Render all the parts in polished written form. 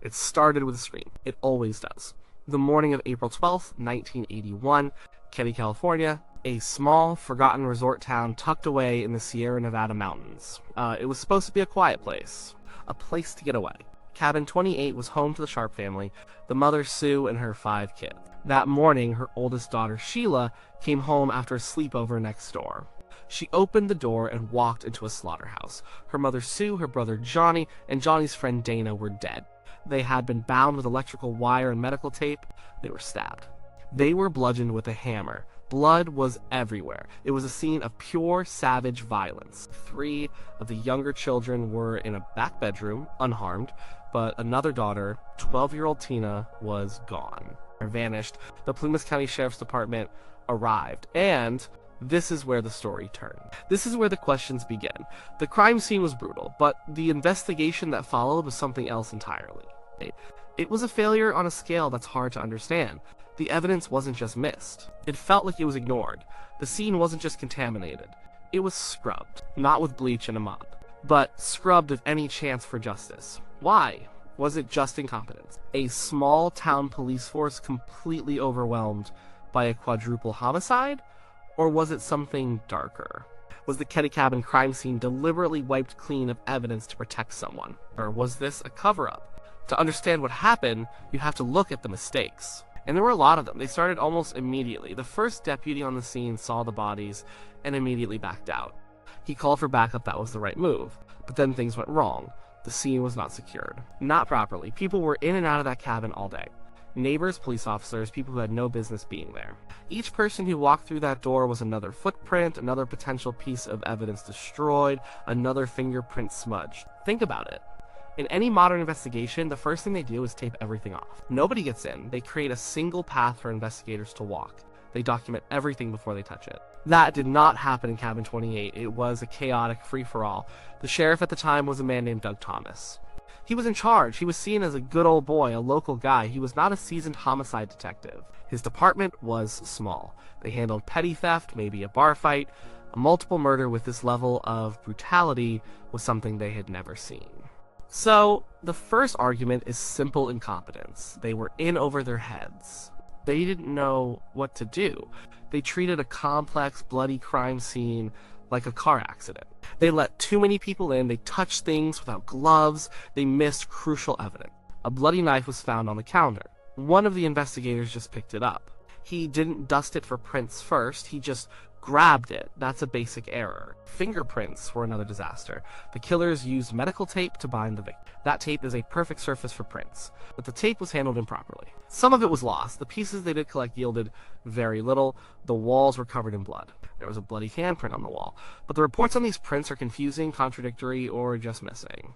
It started with a scream. It always does. The morning of April 12th, 1981, Keddie, California, a small, forgotten resort town tucked away in the Sierra Nevada mountains. It was supposed to be a quiet place. A place to get away. Cabin 28 was home to the Sharp family, the mother Sue and her 5 kids. That morning, her oldest daughter Sheila came home after a sleepover next door. She opened the door and walked into a slaughterhouse. Her mother Sue, her brother Johnny, and Johnny's friend Dana were dead. They had been bound with electrical wire and medical tape. They were stabbed. They were bludgeoned with a hammer. Blood was everywhere. It was a scene of pure, savage violence. 3 of the younger children were in a back bedroom, unharmed, but another daughter, 12-year-old Tina, was gone. Or vanished. The Plumas County Sheriff's Department arrived, and this is where the story turned. This is where the questions begin. The crime scene was brutal, but the investigation that followed was something else entirely. It was a failure on a scale that's hard to understand. The evidence wasn't just missed. It felt like it was ignored. The scene wasn't just contaminated. It was scrubbed. Not with bleach and a mop, but scrubbed of any chance for justice. Why? Was it just incompetence? A small town police force completely overwhelmed by a quadruple homicide? Or was it something darker? Was the Keddie Cabin crime scene deliberately wiped clean of evidence to protect someone? Or was this a cover-up? To understand what happened, you have to look at the mistakes. And there were a lot of them. They started almost immediately. The first deputy on the scene saw the bodies and immediately backed out. He called for backup. That was the right move. But then things went wrong. The scene was not secured. Not properly. People were in and out of that cabin all day. Neighbors, police officers, people who had no business being there. Each person who walked through that door was another footprint, another potential piece of evidence destroyed, another fingerprint smudged. Think about it. In any modern investigation, the first thing they do is tape everything off. Nobody gets in. They create a single path for investigators to walk. They document everything before they touch it. That did not happen in Cabin 28. It was a chaotic free-for-all. The sheriff at the time was a man named Doug Thomas. He was in charge. He was seen as a good old boy, a local guy. He was not a seasoned homicide detective. His department was small. They handled petty theft, maybe a bar fight. A multiple murder with this level of brutality was something they had never seen. So, the first argument is simple incompetence. They were in over their heads. They didn't know what to do. They treated a complex, bloody crime scene like a car accident. They let too many people in, they touched things without gloves, they missed crucial evidence. A bloody knife was found on the counter. One of the investigators just picked it up. He didn't dust it for prints first, he just grabbed it. That's a basic error. Fingerprints were another disaster. The killers used medical tape to bind the victim. That tape is a perfect surface for prints, but the tape was handled improperly. Some of it was lost. The pieces they did collect yielded very little. The walls were covered in blood. There was a bloody handprint on the wall, but the reports on these prints are confusing, contradictory, or just missing.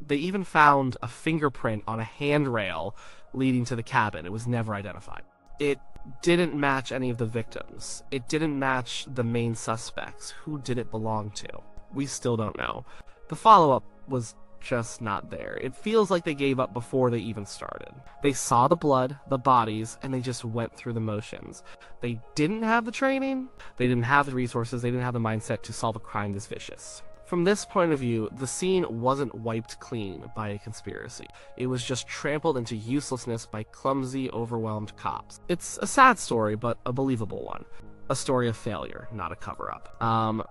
They even found a fingerprint on a handrail leading to the cabin. It was never identified. It didn't match any of the victims. It didn't match the main suspects. Who did it belong to? We still don't know. The follow-up was just not there. It feels like they gave up before they even started. They saw the blood, the bodies, and they just went through the motions. They didn't have the training, they didn't have the resources, they didn't have the mindset to solve a crime this vicious. From this point of view, the scene wasn't wiped clean by a conspiracy. It was just trampled into uselessness by clumsy, overwhelmed cops. It's a sad story, but a believable one. A story of failure, not a cover-up.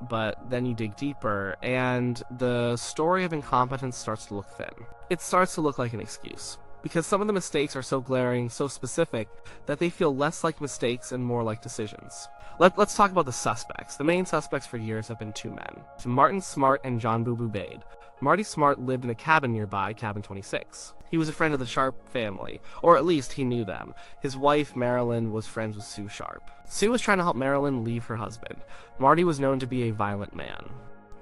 But then you dig deeper, and the story of incompetence starts to look thin. It starts to look like an excuse. Because some of the mistakes are so glaring, so specific, that they feel less like mistakes and more like decisions. Let's talk about the suspects. The main suspects for years have been 2 men. Martin Smartt and John Boubede. Marty Smartt lived in a cabin nearby, Cabin 26. He was a friend of the Sharp family, or at least he knew them. His wife, Marilyn, was friends with Sue Sharp. Sue was trying to help Marilyn leave her husband. Marty was known to be a violent man.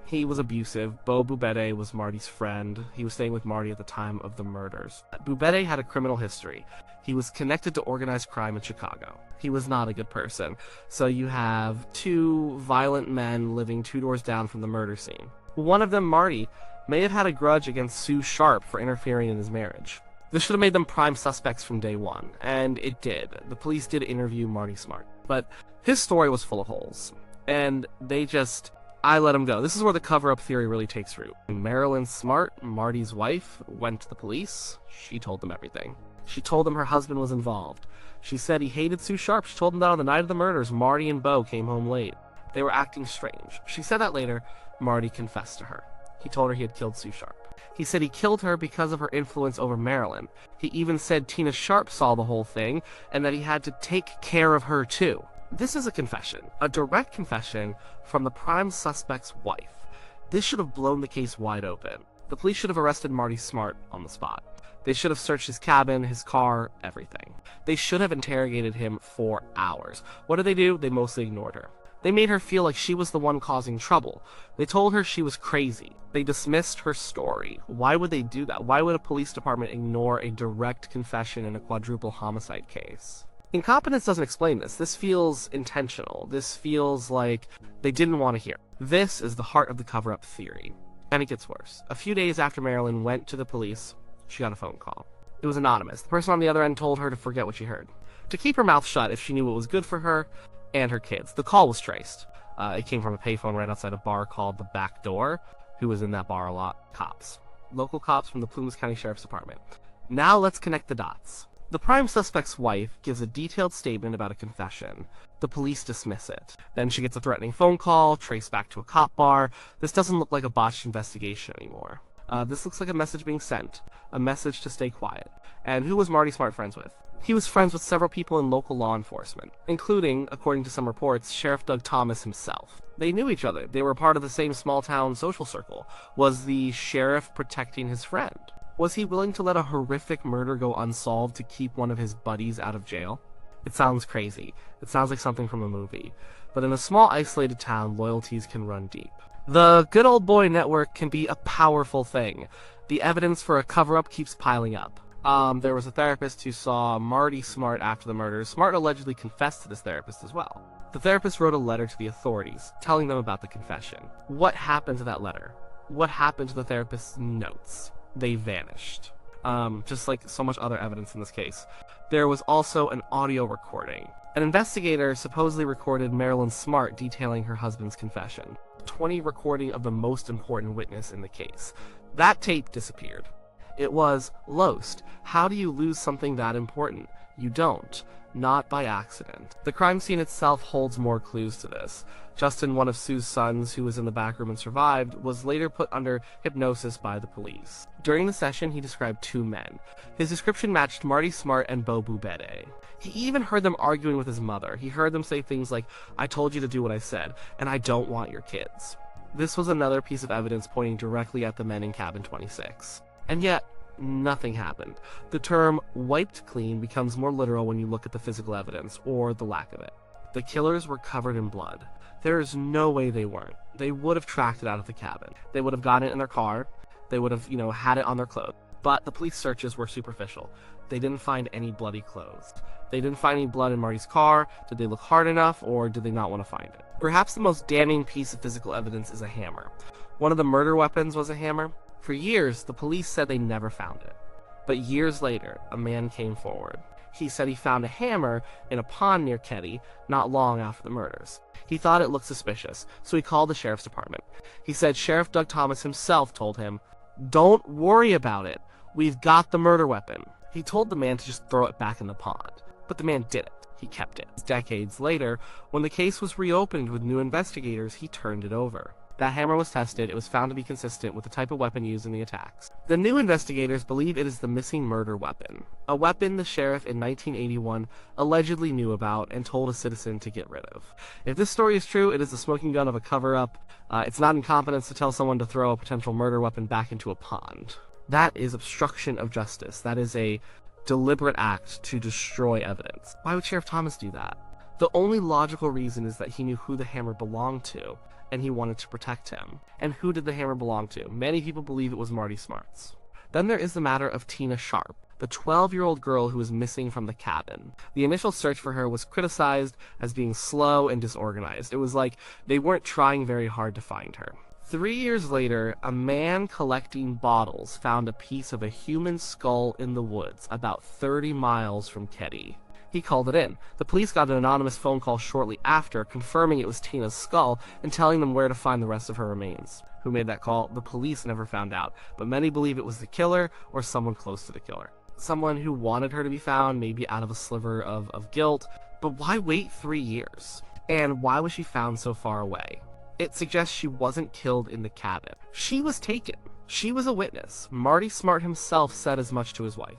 He was abusive. Boubede was Marty's friend. He was staying with Marty at the time of the murders. Boubede had a criminal history. He was connected to organized crime in Chicago. He was not a good person. So you have 2 violent men living 2 doors down from the murder scene. One of them, Marty, may have had a grudge against Sue Sharp for interfering in his marriage. This should have made them prime suspects from day one, and it did. The police did interview Marty Smartt, but his story was full of holes, and they just I let him go. This is where the cover-up theory really takes root. Marilyn Smartt, Marty's wife, went to the police. She told them everything. She told them her husband was involved. She said he hated Sue Sharp. She told them that on the night of the murders, Marty and Bo came home late. They were acting strange. She said that later, Marty confessed to her. He told her he had killed Sue Sharp. He said he killed her because of her influence over Marilyn. He even said Tina Sharp saw the whole thing, and that he had to take care of her too. This is a confession, a direct confession from the prime suspect's wife. This should have blown the case wide open. The police should have arrested Marty Smartt on the spot. They should have searched his cabin, his car, everything. They should have interrogated him for hours. What did they do? They mostly ignored her. They made her feel like she was the one causing trouble. They told her she was crazy. They dismissed her story. Why would they do that? Why would a police department ignore a direct confession in a quadruple homicide case? Incompetence doesn't explain this. This feels intentional. This feels like they didn't want to hear. This is the heart of the cover-up theory. And it gets worse. A few days after Marilyn went to the police, she got a phone call. It was anonymous. The person on the other end told her to forget what she heard, to keep her mouth shut if she knew what was good for her and her kids. The call was traced. It came from a payphone right outside a bar called The Back Door. Who was in that bar a lot? Cops. Local cops from the Plumas County Sheriff's Department. Now let's connect the dots. The prime suspect's wife gives a detailed statement about a confession. The police dismiss it. Then she gets a threatening phone call, traced back to a cop bar. This doesn't look like a botched investigation anymore. This looks like a message being sent. A message to stay quiet. And who was Marty Smartt friends with? He was friends with several people in local law enforcement, including, according to some reports, Sheriff Doug Thomas himself. They knew each other. They were part of the same small-town social circle. Was the sheriff protecting his friend? Was he willing to let a horrific murder go unsolved to keep one of his buddies out of jail? It sounds crazy. It sounds like something from a movie. But in a small, isolated town, loyalties can run deep. The good old boy network can be a powerful thing. The evidence for a cover-up keeps piling up. There was a therapist who saw Marty Smartt after the murders. Smartt allegedly confessed to this therapist as well. The therapist wrote a letter to the authorities, telling them about the confession. What happened to that letter? What happened to the therapist's notes? They vanished. Just like so much other evidence in this case. There was also an audio recording. An investigator supposedly recorded Marilyn Smartt detailing her husband's confession. 20 recording of the most important witness in the case. That tape disappeared. It was lost. How do you lose something that important? You don't. Not by accident. The crime scene itself holds more clues to this. Justin, one of Sue's sons, who was in the back room and survived, was later put under hypnosis by the police. During the session, he described two men. His description matched Marty Smartt and Boubede. He even heard them arguing with his mother. He heard them say things like, "I told you to do what I said, and I don't want your kids." This was another piece of evidence pointing directly at the men in cabin 26. And yet, nothing happened. The term wiped clean becomes more literal when you look at the physical evidence, or the lack of it. The killers were covered in blood. There is no way they weren't. They would have tracked it out of the cabin. They would have gotten it in their car. They would have, had it on their clothes. But the police searches were superficial. They didn't find any bloody clothes. They didn't find any blood in Marty's car. Did they look hard enough, or did they not want to find it? Perhaps the most damning piece of physical evidence is a hammer. One of the murder weapons was a hammer. For years, the police said they never found it. But years later, a man came forward. He said he found a hammer in a pond near Keddie not long after the murders. He thought it looked suspicious, so he called the sheriff's department. He said Sheriff Doug Thomas himself told him, "Don't worry about it. We've got the murder weapon." He told the man to just throw it back in the pond. But the man didn't. He kept it. Decades later, when the case was reopened with new investigators, he turned it over. That hammer was tested. It was found to be consistent with the type of weapon used in the attacks. The new investigators believe it is the missing murder weapon, a weapon the sheriff in 1981 allegedly knew about and told a citizen to get rid of. If this story is true, it is the smoking gun of a cover-up. It's not incompetence to tell someone to throw a potential murder weapon back into a pond. That is obstruction of justice. That is a deliberate act to destroy evidence. Why would Sheriff Thomas do that? The only logical reason is that he knew who the hammer belonged to, and he wanted to protect him. And who did the hammer belong to? Many people believe it was Marty Smartt's. Then there is the matter of Tina Sharp, the 12-year-old girl who was missing from the cabin. The initial search for her was criticized as being slow and disorganized. It was like they weren't trying very hard to find her. 3 years later, a man collecting bottles found a piece of a human skull in the woods about 30 miles from Keddie. He called it in. The police got an anonymous phone call shortly after, confirming it was Tina's skull and telling them where to find the rest of her remains. Who made that call? The police never found out, but many believe it was the killer or someone close to the killer. Someone who wanted her to be found, maybe out of a sliver of guilt. But why wait 3 years? And why was she found so far away? It suggests she wasn't killed in the cabin. She was taken. She was a witness. Marty Smartt himself said as much to his wife.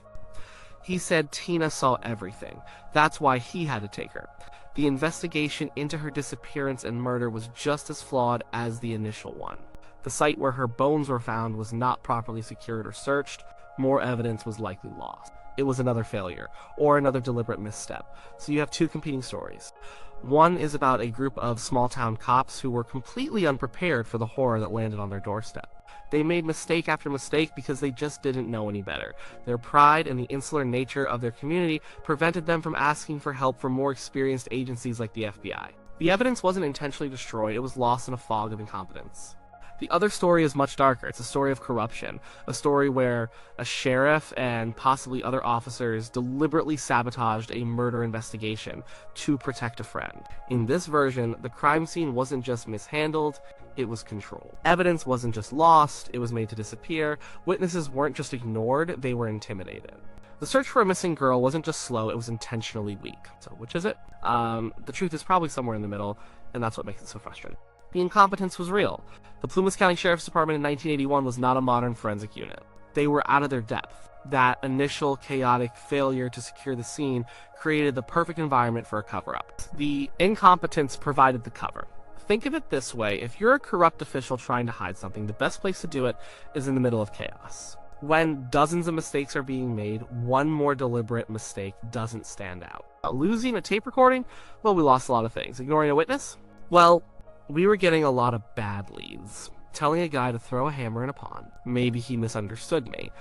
He said Tina saw everything. That's why he had to take her. The investigation into her disappearance and murder was just as flawed as the initial one. The site where her bones were found was not properly secured or searched. More evidence was likely lost. It was another failure, or another deliberate misstep. So you have two competing stories. One is about a group of small-town cops who were completely unprepared for the horror that landed on their doorstep. They made mistake after mistake because they just didn't know any better. Their pride and the insular nature of their community prevented them from asking for help from more experienced agencies like the FBI. The evidence wasn't intentionally destroyed, it was lost in a fog of incompetence. The other story is much darker. It's a story of corruption, a story where a sheriff and possibly other officers deliberately sabotaged a murder investigation to protect a friend. In this version, the crime scene wasn't just mishandled, it was controlled. Evidence wasn't just lost, it was made to disappear. Witnesses weren't just ignored, they were intimidated. The search for a missing girl wasn't just slow, it was intentionally weak. So which is it? The truth is probably somewhere in the middle, and that's what makes it so frustrating. The incompetence was real. The Plumas County Sheriff's Department in 1981 was not a modern forensic unit. They were out of their depth. That initial chaotic failure to secure the scene created the perfect environment for a cover-up. The incompetence provided the cover. Think of it this way, if you're a corrupt official trying to hide something, the best place to do it is in the middle of chaos. When dozens of mistakes are being made, one more deliberate mistake doesn't stand out. Losing a tape recording? Well, we lost a lot of things. Ignoring a witness? Well, we were getting a lot of bad leads. Telling a guy to throw a hammer in a pond. Maybe he misunderstood me.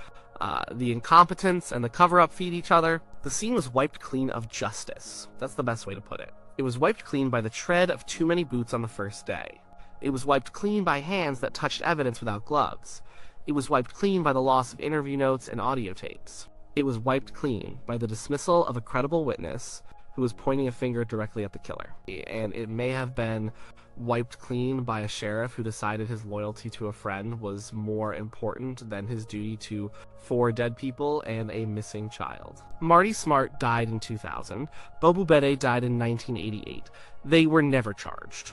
The incompetence and the cover-up feed each other. The scene was wiped clean of justice. That's the best way to put it. It was wiped clean by the tread of too many boots on the first day. It was wiped clean by hands that touched evidence without gloves. It was wiped clean by the loss of interview notes and audio tapes. It was wiped clean by the dismissal of a credible witness who was pointing a finger directly at the killer. And it may have been wiped clean by a sheriff who decided his loyalty to a friend was more important than his duty to 4 dead people and a missing child. Marty Smartt died in 2000. Boubede died in 1988. They were never charged.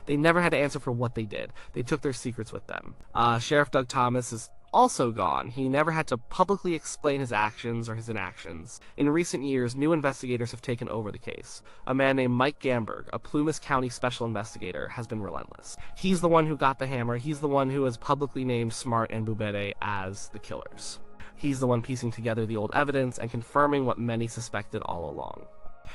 They never had to answer for what they did. They took their secrets with them. Sheriff Doug Thomas is also gone. He never had to publicly explain his actions or his inactions. In recent years, new investigators have taken over the case. A man named Mike Gamberg, a Plumas County special investigator, has been relentless. He's the one who got the hammer. He's the one who has publicly named Smartt and Boubede as the killers. He's the one piecing together the old evidence and confirming what many suspected all along.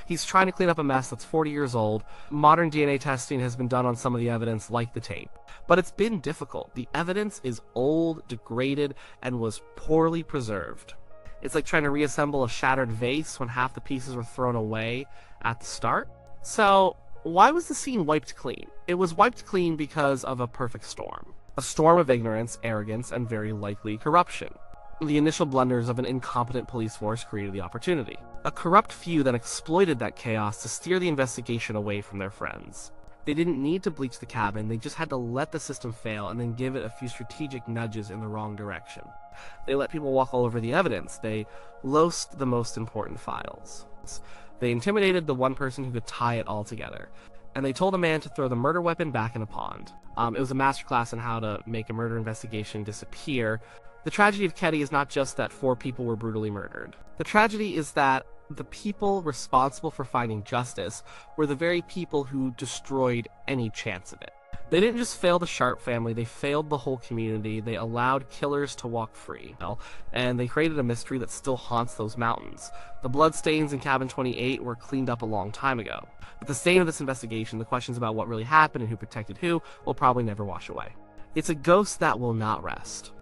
He's trying to clean up a mess that's 40 years old. Modern DNA testing has been done on some of the evidence, like the tape. But it's been difficult. The evidence is old, degraded, and was poorly preserved. It's like trying to reassemble a shattered vase when half the pieces were thrown away at the start. So, why was the scene wiped clean? It was wiped clean because of a perfect storm. A storm of ignorance, arrogance, and very likely corruption. The initial blunders of an incompetent police force created the opportunity. A corrupt few then exploited that chaos to steer the investigation away from their friends. They didn't need to bleach the cabin, they just had to let the system fail and then give it a few strategic nudges in the wrong direction. They let people walk all over the evidence. They lost the most important files. They intimidated the one person who could tie it all together. And they told a man to throw the murder weapon back in a pond. It was a masterclass in how to make a murder investigation disappear. The tragedy of Keddie is not just that 4 people were brutally murdered. The tragedy is that the people responsible for finding justice were the very people who destroyed any chance of it. They didn't just fail the Sharp family, they failed the whole community. They allowed killers to walk free. And they created a mystery that still haunts those mountains. The bloodstains in Cabin 28 were cleaned up a long time ago. But the stain of this investigation, the questions about what really happened and who protected who, will probably never wash away. It's a ghost that will not rest.